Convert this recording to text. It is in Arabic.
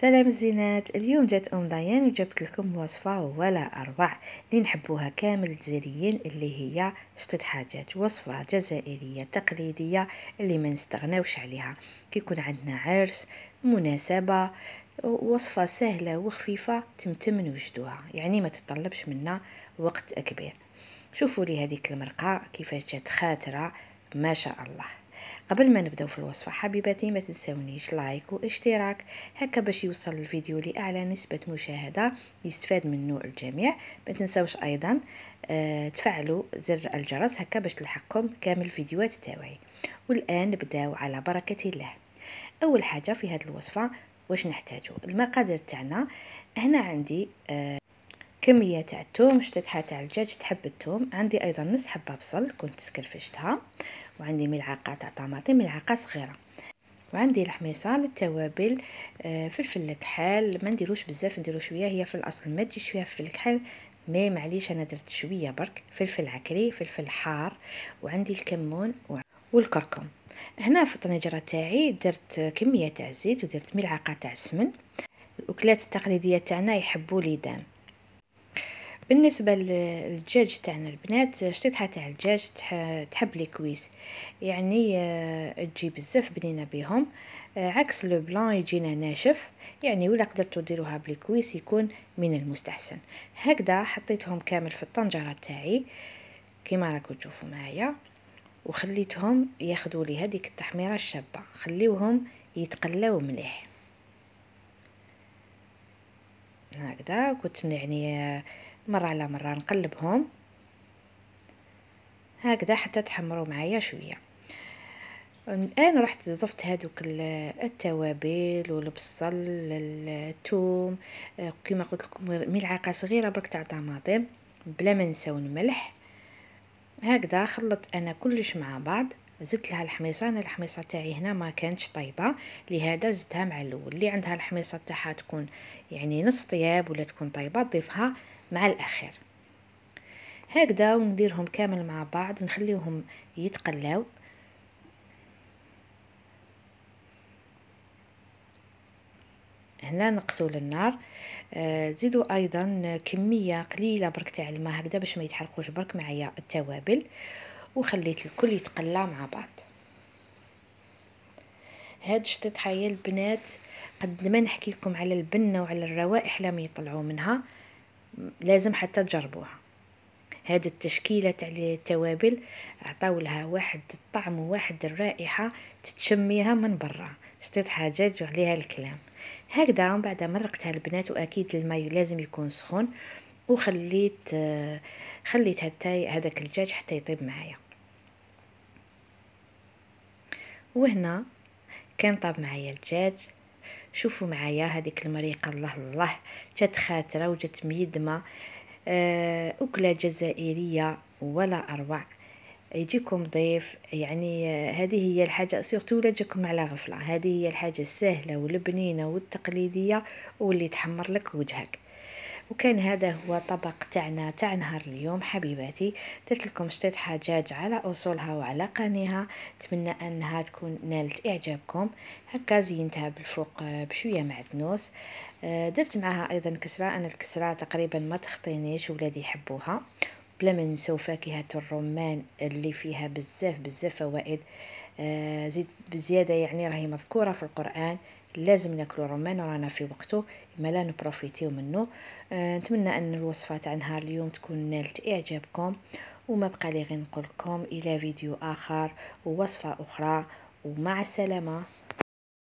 سلام الزينات. اليوم جات ضيان وجبت لكم وصفة ولا أروع اللي نحبوها كامل الجزائريين، اللي هي شطيط حاجات. وصفة جزائرية تقليدية اللي ما نستغناوش عليها كي يكون عندنا عرس، مناسبة. وصفة سهلة وخفيفة تمتم نوجدوها، يعني ما تطلبش منا وقت كبير. شوفوا لي هذيك المرقة كيفاش جات خاترة، ما شاء الله. قبل ما نبداو في الوصفة حبيباتي ما تنسونيش لايك واشتراك، هكا باش يوصل الفيديو لأعلى نسبة مشاهدة يستفاد منه الجميع. ما تنسوش ايضا تفعلوا زر الجرس هكا باش تلحقكم كامل الفيديوهات تاعي. والان نبداو على بركة الله. اول حاجة في هذه الوصفة واش نحتاجو؟ المقادير تاعنا. هنا عندي كمية تاع الثوم، شطيحة تاع الدجاج تحب الثوم، عندي ايضا نص حبة بصل كنت سكرفشتها، وعندي ملعقة تاع طماطم، ملعقة صغيرة، وعندي الحميصه للتوابل، فلفل الكحال ما نديروش بزاف، نديرو شويه، هي في الاصل ما تجيش فيها فلفل الكحال، مي معليش انا درت شويه برك. فلفل عكري، فلفل حار، وعندي الكمون والكركم. هنا في الطنجره تاعي درت كميه تاع الزيت ودرت ملعقه تاع السمن. الاكلات التقليديه تاعنا يحبوا ليدان. بالنسبه للدجاج تاعنا البنات، شطيحه تاع الدجاج تحب لي كويس، يعني تجي بزاف بنينه بهم، عكس لو بلان يجينا ناشف، يعني ولا قدرتوا ديروها بلي كويس يكون من المستحسن. هكذا حطيتهم كامل في الطنجره تاعي كيما راكم تشوفوا معايا، وخليتهم ياخذوا لي هذيك التحميره الشابه، خليوهم يتقلاو مليح هكذا. كنت يعني مرة على مرة نقلبهم هكذا حتى تحمروا معايا شويه. الان رحت ضفت هذوك التوابل والبصل، الثوم، كما قلت لكم ملعقه صغيره برك تاع طماطم، بلا ما نساو الملح. هكذا خلط انا كلش مع بعض. زدت لها الحميصه، انا الحميصه تاعي هنا ما كانتش طيبه، لهذا زدتها مع الاول. اللي عندها الحميصه تاعها تكون يعني نص طياب ولا تكون طيبه تضيفها مع الاخير. هكذا ونديرهم كامل مع بعض، نخليهم يتقلاو. هنا نقصوا للنار، تزيدوا ايضا كميه قليله برك تاع الماء هكذا باش ما يتحرقوش برك معايا التوابل، وخليت الكل يتقلى مع بعض. هاد الشطيحه يا البنات قد ما نحكي لكم على البنه وعلى الروائح لم يطلعوا منها، لازم حتى تجربوها. هاد التشكيله تاع التوابل عطاو لها واحد الطعم وواحد الرائحه تتشميها من برا، شطيحه دجاج وعليها الكلام. هكذا من بعد مرقتها البنات، واكيد الماء لازم يكون سخون، وخليت خليت حتى هذاك الدجاج حتى يطيب معايا. وهنا كان طاب معايا الدجاج. شوفوا معايا هذيك المريقه، الله الله، جات خاتره وجات ميدمه، أكلة جزائرية ولا أروع. يجيكم ضيف يعني هذه هي الحاجة، سورتو ولا جاكم على غفلة، هذه هي الحاجة السهلة والبنينة والتقليدية واللي تحمر لك وجهك. وكان هذا هو طبق تاعنا تاع نهار اليوم حبيباتي. درت لكم شطيحة دجاج على اصولها وعلى قانيها، نتمنى انها تكون نالت اعجابكم. هكا زينتها بالفوق بشويه معدنوس، درت معها ايضا كسره، انا الكسره تقريبا ما تخطينيش، ولادي يحبوها. بلا ما نساو فاكهه الرمان اللي فيها بزاف بزاف فوائد، زيد بزياده، يعني راهي مذكوره في القران، لازم ناكلو رمان رانا في وقته، ما لا نبروفيتيو منه. نتمنى ان الوصفه تاع نهار اليوم تكون نالت اعجابكم، وما بقى لي غير نقول لكم الى فيديو اخر ووصفه اخرى، ومع السلامه.